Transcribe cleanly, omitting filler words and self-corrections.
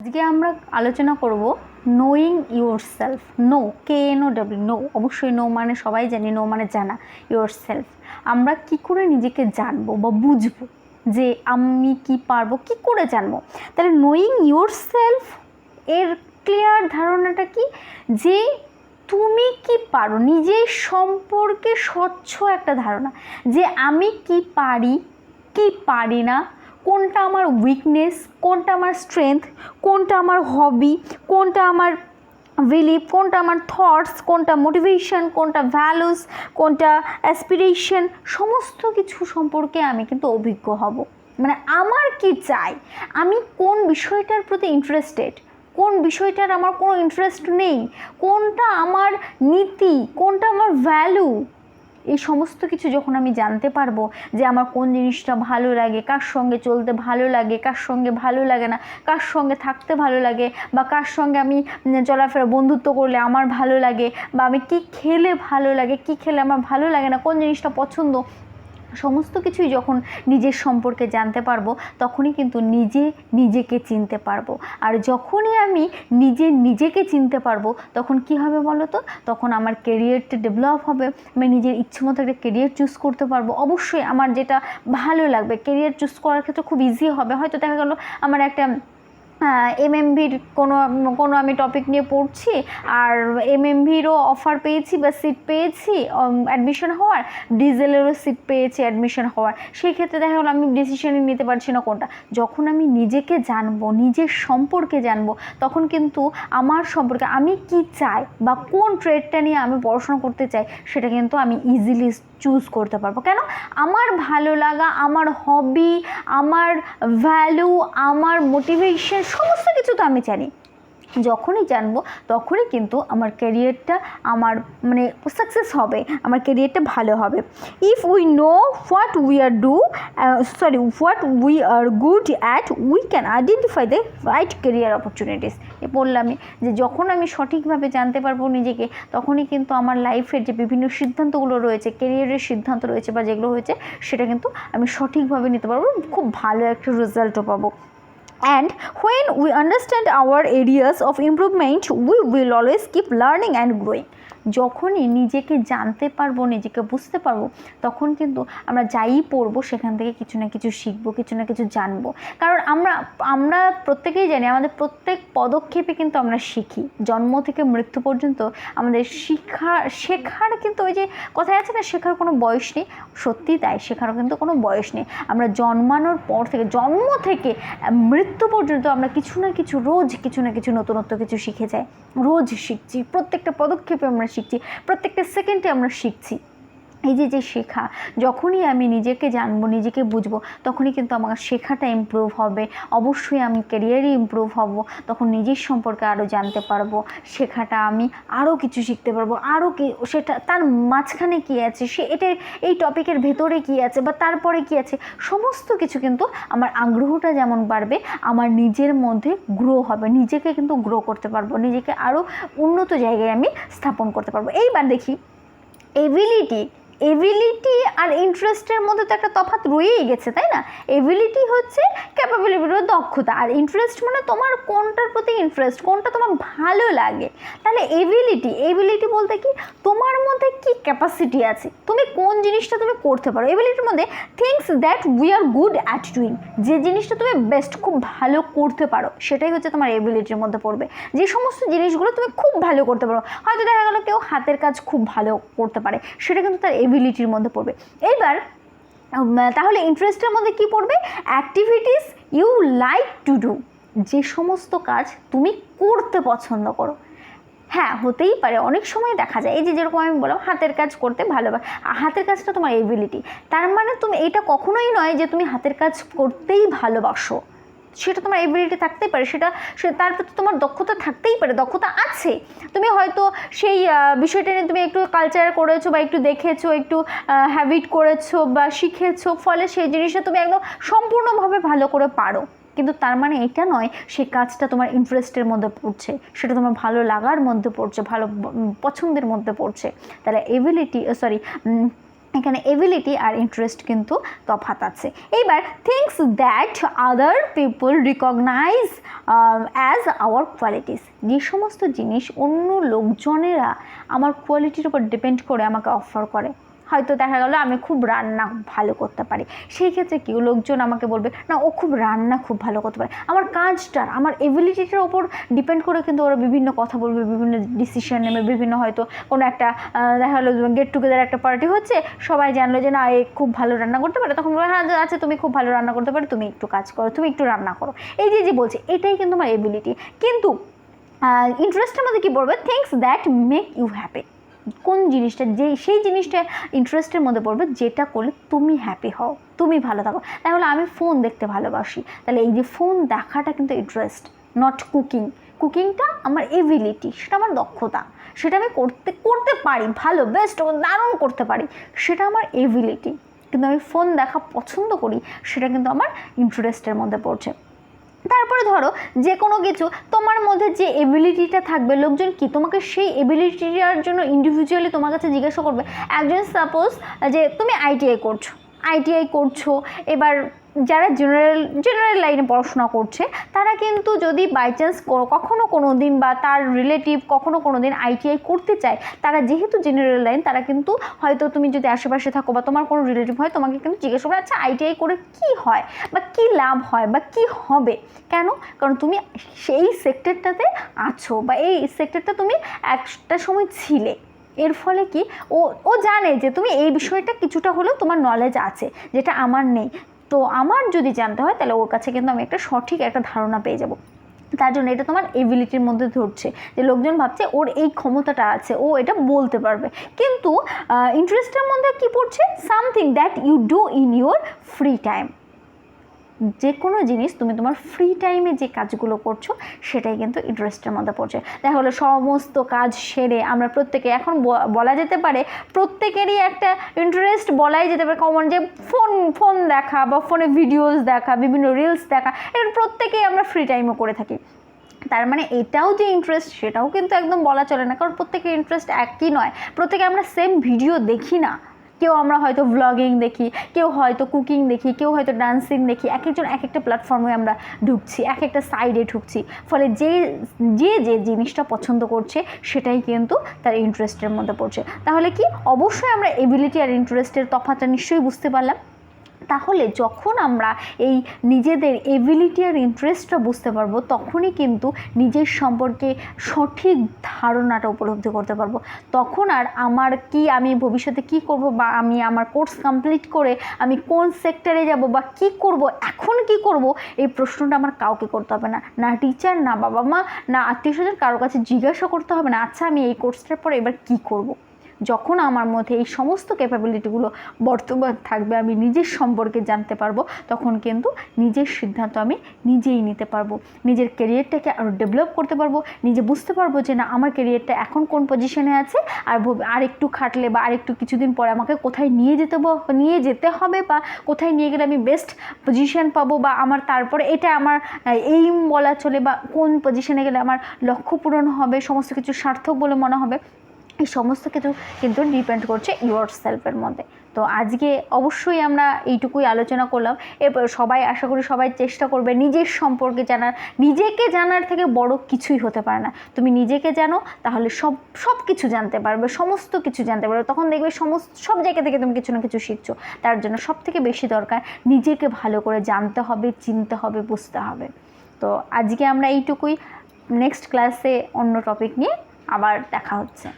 আজকে আমরা আলোচনা করব knowing yourself. Know, KNOW, know. অবশ্যই নো মানে সবাই জানি, নো মানে জানা। ইউর সেলফ, আমরা কি করে নিজেকে জানবো বা বুঝবো যে আমি কি পারবো, কি করে জানবো? তাহলে নোয়িং ইউর সেলফ এর ক্লিয়ার ধারণাটা কি, যে তুমি কি পারো, নিজের সম্পর্কে স্বচ্ছ একটা ধারণা যে আমি কি পারি, কি পারি না, কোনটা আমার উইকনেস, কোনটা আমার স্ট্রেংথ, কোনটা আমার হবি, কোনটা আমার বিলিভ, কোনটা আমার থটস, কোনটা মোটিভেশন, কোনটা ভ্যালুস, কোনটা অ্যাসপিরেশন, সমস্ত কিছু সম্পর্কে আমি কিন্তু অভিজ্ঞ হব। মানে আমার কি চাই, আমি কোন বিষয়টার প্রতি ইন্টারেস্টেড, কোন বিষয়টার আমার কোনো ইন্টারেস্ট নেই, কোনটা আমার নীতি, কোনটা আমার ভ্যালু, এই সমস্ত কিছু যখন আমি জানতে পারবো যে আমার কোন জিনিসটা ভালো লাগে, কার সঙ্গে চলতে ভালো লাগে, কার সঙ্গে ভালো লাগে না, কার সঙ্গে থাকতে ভালো লাগে, বা কার সঙ্গে আমি চলাফেরা বন্ধুত্ব করলে আমার ভালো লাগে, বা আমি কি খেলে ভালো লাগে, কি খেলে আমার ভালো লাগে না, কোন জিনিসটা পছন্দ, সমস্ত কিছুই যখন নিজের সম্পর্কে জানতে পারবো তখনই কিন্তু নিজেকে চিনতে পারবো। আর যখনই আমি নিজেকে চিনতে পারবো তখন কি হবে বলো তো, তখন আমার কেরিয়ারটা ডেভেলপ হবে, আমি নিজের ইচ্ছে মতো একটা কেরিয়ার চুজ করতে পারবো। অবশ্যই আমার যেটা ভালো লাগবে, কেরিয়ার চুজ করার ক্ষেত্রে খুব ইজি হবে। হয়তো দেখা গেলো আমার একটা MMVর কোনো আমি টপিক নিয়ে পড়ছি, আর MMVরও অফার পেয়েছি বা সিট পেয়েছি অ্যাডমিশন হওয়ার, ডিজেলেরও সিট পেয়েছি অ্যাডমিশন হওয়ার। সেই ক্ষেত্রে দেখা গেলো আমি ডিসিশনই নিতে পারছি না কোনটা। যখন আমি নিজেকে জানবো, নিজের সম্পর্কে জানবো, তখন কিন্তু আমার সম্পর্কে আমি কি চাই বা কোন ট্রেডটা নিয়ে আমি পড়াশোনা করতে চাই সেটা কিন্তু আমি ইজিলি চুজ করতে পারবো। কেন? আমার ভালো লাগা, আমার হবি, আমার ভ্যালু, আমার মোটিভেশন, সমস্ত কিছু তো আমি জানি। যখনই জানবো তখনই কিন্তু আমার ক্যারিয়ারটা আমার মানে সাকসেস হবে, আমার ক্যারিয়ারটা ভালো হবে। If we know what we are what we are good at, we can identify the right career opportunities. বললামই যে যখন আমি সঠিকভাবে জানতে পারবো নিজেকে, তখনই কিন্তু আমার লাইফের যে বিভিন্ন সিদ্ধান্তগুলো রয়েছে, ক্যারিয়ারের সিদ্ধান্ত রয়েছে বা যেগুলো হয়েছে, সেটা কিন্তু আমি সঠিকভাবে নিতে পারবো, খুব ভালো একটা রেজাল্টও পাবো। And when we understand our areas of improvement, we will always keep learning and growing. যখনই নিজেকে জানতে পারবো, নিজেকে বুঝতে পারবো, তখন কিন্তু আমরা যাই পড়বো সেখান থেকে কিছু না কিছু শিখবো, কিছু না কিছু জানবো। কারণ আমরা প্রত্যেকেই জানি আমাদের প্রত্যেক পদক্ষেপে কিন্তু আমরা শিখি। জন্ম থেকে মৃত্যু পর্যন্ত আমাদের শেখার কিন্তু ওই যে কথায় আছে না, শেখার কোনো বয়স নেই। সত্যি তাই, শেখারও কিন্তু কোনো বয়স নেই। আমরা জন্মানোর পর থেকে, জন্ম থেকে মৃত্যু পর্যন্ত আমরা কিছু না কিছু, রোজ কিছু না কিছু নতুনত্ব কিছু শিখে যাই। রোজ শিখছি, প্রত্যেকটা পদক্ষেপে আমরা শিখছি, প্রত্যেকটা সেকেন্ডে আমরা শিখছি। এই যে শেখা, যখনই আমি নিজেকে জানবো, নিজেকে বুঝবো, তখনই কিন্তু আমার শেখাটা ইমপ্রুভ হবে। অবশ্যই আমি ক্যারিয়ারে ইমপ্রুভ হব, তখন নিজের সম্পর্কে আরও জানতে পারবো, শেখাটা আমি আরও কিছু শিখতে পারবো, আরও কি সেটা তার মাঝখানে কী আছে, এই টপিকের ভেতরে কী আছে বা তারপরে কী আছে, সমস্ত কিছু কিন্তু আমার আগ্রহটা যেমন বাড়বে, আমার নিজের মধ্যে গ্রো হবে, নিজেকে কিন্তু গ্রো করতে পারবো, নিজেকে আরও উন্নত জায়গায় আমি স্থাপন করতে পারবো। এইবার দেখি এবিলিটি আর ইন্টারেস্টের মধ্যে তো একটা তফাৎ রয়েই গেছে, তাই না? এবিলিটি হচ্ছে ক্যাপাবিলিটি বা দক্ষতা, আর ইন্টারেস্ট মানে তোমার কোনটার প্রতি ইন্টারেস্ট, কোনটা তোমার ভালো লাগে। তাহলে এবিলিটি বলতে কি, তোমার মধ্যে কি ক্যাপাসিটি আছে, তুমি কোন জিনিসটা তুমি করতে পারো। এবিলিটির মধ্যে things that we are good at doing, যে জিনিসটা তুমি বেস্ট, খুব ভালো করতে পারো, সেটাই হচ্ছে তোমার এবিলিটির মধ্যে পড়বে। যে সমস্ত জিনিসগুলো তুমি খুব ভালো করতে পারো, হয়তো দেখা গেলো কেউ হাতের কাজ খুব ভালো করতে পারে, সেটা কিন্তু তার এবিলিটির মধ্যে পড়বে। এবার তাহলে ইন্টারেস্টের মধ্যে কি পড়বে? Activities you like to do, যে সমস্ত কাজ তুমি করতে পছন্দ করো। হ্যাঁ, হতেই পারে অনেক সময় দেখা যায়, এই যে যেরকম আমি বললাম হাতের কাজ করতে ভালোবাসো, হাতের কাজটা তোমার এবিলিটি, তার মানে তুমি এটা কখনোই নয় যে তুমি হাতের কাজ করতেই ভালোবাসো, সেটা তোমার এবিলিটি থাকতেই পারে, তার প্রতি তোমার দক্ষতা থাকতেই পারে, দক্ষতা আছে। তুমি হয়তো সেই বিষয়টা নিয়ে তুমি একটু কালচার করেছো বা একটু দেখেছো, একটু হ্যাবিট করেছো বা শিখেছো, ফলে সেই জিনিসটা তুমি একদম সম্পূর্ণভাবে ভালো করে পারো। কিন্তু তার মানে এটা নয় সেই কাজটা তোমার ইন্টারেস্টের মধ্যে পড়ছে, সেটা তোমার ভালো লাগার মধ্যে পড়ছে, ভালো পছন্দের মধ্যে পড়ছে। তাহলে এখানে এবিলিটি আর ইন্টারেস্ট কিন্তু তফাৎ আছে। এইবার things that other people recognize as our qualities, যে সমস্ত জিনিস অন্য লোকজনেরা আমার কোয়ালিটির উপর ডিপেন্ড করে আমাকে অফার করে। হয়তো দেখা গেলো আমি খুব রান্না ভালো করতে পারি, সেই ক্ষেত্রে কি লোকজন আমাকে বলবে না ও খুব রান্না খুব ভালো করতে পারে। আমার কাজটার আমার এবিলিটিটার ওপর ডিপেন্ড করে কিন্তু ওরা বিভিন্ন কথা বলবে, বিভিন্ন ডিসিশন নেবে, বিভিন্ন হয়তো কোনো একটা দেখা গেলো গেট টুগেদার একটা পার্টি হচ্ছে, সবাই জানলো যে না এ খুব ভালো রান্না করতে পারে, তখন বলবে হ্যাঁ আচ্ছা তুমি খুব ভালো রান্না করতে পারো, তুমি একটু কাজ করো, তুমি একটু রান্না করো। এই যে বলছে এটাই কিন্তু আমার এবিলিটি। কিন্তু ইন্টারেস্টের মধ্যে কী পড়বে, things that make you happy, কোন জিনিসটা সেই জিনিসটা ইন্টারেস্টের মধ্যে পড়বে যেটা করলে তুমি হ্যাপি হও, তুমি ভালো থাকো। তাহলে আমি ফোন দেখতে ভালোবাসি, তাহলে এই যে ফোন দেখাটা কিন্তু ইন্টারেস্ট, নট কুকিংটা আমার এবিলিটি, সেটা আমার দক্ষতা, সেটা আমি করতে পারি, ভালো বেস্ট দারুণ করতে পারি, সেটা আমার এবিলিটি। কিন্তু আমি ফোন দেখা পছন্দ করি, সেটা কিন্তু আমার ইন্টারেস্টের মধ্যে পড়ছে। তারপরে ধরো যে কোনো কিছু তোমার মধ্যে যে এবিলিটিটা থাকবে, লোকজন কি তোমাকে সেই এবিলিটিটার জন্য ইন্ডিভিজুয়ালি তোমার কাছে জিজ্ঞাসা করবে। একজন সাপোজ যে তুমি আইটিআই করছো, এবার যারা জেনারেল লাইনে পড়াশোনা করছে তারা কিন্তু যদি বাই চান্স কখনো কোনো দিন বা তার রিলেটিভ কখনো কোনো দিন আইটিআই করতে চায়, তারা যেহেতু জেনারেল লাইন, তারা কিন্তু হয়তো তুমি যদি আশেপাশে থাকো বা তোমার কোনো রিলেটিভ হয়, তোমাকে কিন্তু জিজ্ঞেস করবে আচ্ছা আইটিআই করে কী হয় বা কী লাভ হয় বা কী হবে। কেন? কারণ তুমি সেই সেক্টরটাতে আছো বা এই সেক্টরটা তুমি একটা সময় ছিলে। এর ফলে কি ও জানে যে তুমি এই বিষয়টা কিছুটা হলেও তোমার নলেজ আছে, যেটা আমার নেই। তো আমার যদি জানতে হয় তাহলে ওর কাছে কিন্তু আমি একটা সঠিক একটা ধারণা পেয়ে যাব। তার জন্য এটা তোমার এবিলিটির মধ্যে ধরছে, যে লোকজন ভাবছে ওর এই ক্ষমতাটা আছে, ও এটা বলতে পারবে। কিন্তু ইন্টারেস্টের মধ্যে কি পড়ছে, something that you do in your free time, যে কোনো জিনিস তুমি তোমার ফ্রি টাইমে যে কাজগুলো করছো সেটাই কিন্তু ইন্টারেস্টের মধ্যে পড়ছে। দেখা হলো সমস্ত কাজ সেরে আমরা প্রত্যেকে, এখন বলা যেতে পারে প্রত্যেকেরই একটা ইন্টারেস্ট বলাই যেতে পারে কমন, যে ফোন দেখা বা ফোনে ভিডিওস দেখা, বিভিন্ন রিলস দেখা, এটা প্রত্যেকেই আমরা ফ্রি টাইমও করে থাকি। তার মানে এটাও যে ইন্টারেস্ট সেটাও কিন্তু একদম বলা চলে না, কারণ প্রত্যেকের ইন্টারেস্ট একই নয়, প্রত্যেকে আমরা সেম ভিডিও দেখি না। কেউ আমরা হয়তো ভ্লগিং দেখি, কেউ হয়তো কুকিং দেখি, কেউ হয়তো ডান্সিং দেখি, এক একজন এক একটা প্ল্যাটফর্মে আমরা ঢুকছি, এক একটা সাইডে ঢুকছি। ফলে যে জিনিসটা পছন্দ করছে সেটাই কিন্তু তার ইন্টারেস্টের মধ্যে পড়ছে। তাহলে কি অবশ্যই আমরা এবিলিটি আর ইন্টারেস্টের তফাৎটা নিশ্চয়ই বুঝতে পারলাম। তাহলে যখন আমরা এই নিজেদের এবিলিটি আর ইন্টারেস্টটা বুঝতে পারবো, তখনই কিন্তু নিজের সম্পর্কে সঠিক ধারণাটা উপলব্ধি করতে পারবো। তখন আর আমি ভবিষ্যতে কি করব বা আমি আমার কোর্স কমপ্লিট করে আমি কোন সেক্টরে যাব বা কি করব, এখন কি করব, এই প্রশ্নটা আমার কাউকে করতে হবে না, না টিচার, না বাবা মা, না আত্মীয়স্বজন, কারোর কাছে জিজ্ঞাসা করতে হবে না আচ্ছা আমি এই কোর্সটার পরে এবার কি করব। যখন আমার মধ্যে এই সমস্ত ক্যাপাবিলিটিগুলো বর্তমান থাকবে, আমি নিজের সম্পর্কে জানতে পারবো, তখন কিন্তু নিজের সিদ্ধান্ত আমি নিজেই নিতে পারবো, নিজের ক্যারিয়ারটাকে আরও ডেভেলপ করতে পারবো, নিজে বুঝতে পারবো যে না আমার ক্যারিয়ারটা এখন কোন পজিশনে আছে, আর একটু খাটলে বা আরেকটু কিছুদিন পরে আমাকে কোথায় নিয়ে যেতে হবে বা কোথায় নিয়ে গেলে আমি বেস্ট পজিশন পাবো, বা আমার তারপরে এটা আমার এইম বলা চলে, বা কোন পজিশনে গেলে আমার লক্ষ্য পূরণ হবে, সমস্ত কিছু সার্থক বলে মনে হবে। এই সমস্ত কিছু কিন্তু ডিপেন্ড করছে ইউর সেলফের মধ্যে। তো আজকে অবশ্যই আমরা এইটুকুই আলোচনা করলাম। এরপর আশা করি সবাই চেষ্টা করবে নিজের সম্পর্কে জানার। নিজেকে জানার থেকে বড় কিছুই হতে পারে না। তুমি নিজেকে জানো, তাহলে সব কিছু জানতে পারবে, সমস্ত কিছু জানতে পারবে। তখন দেখবে সব জায়গা থেকে তুমি কিছু না কিছু শিখছো। তার জন্য সবথেকে বেশি দরকার নিজেকে ভালো করে জানতে হবে, চিনতে হবে, বুঝতে হবে। তো আজকে আমরা এইটুকুই। নেক্সট ক্লাসে অন্য টপিক নিয়ে আবার দেখা হচ্ছে।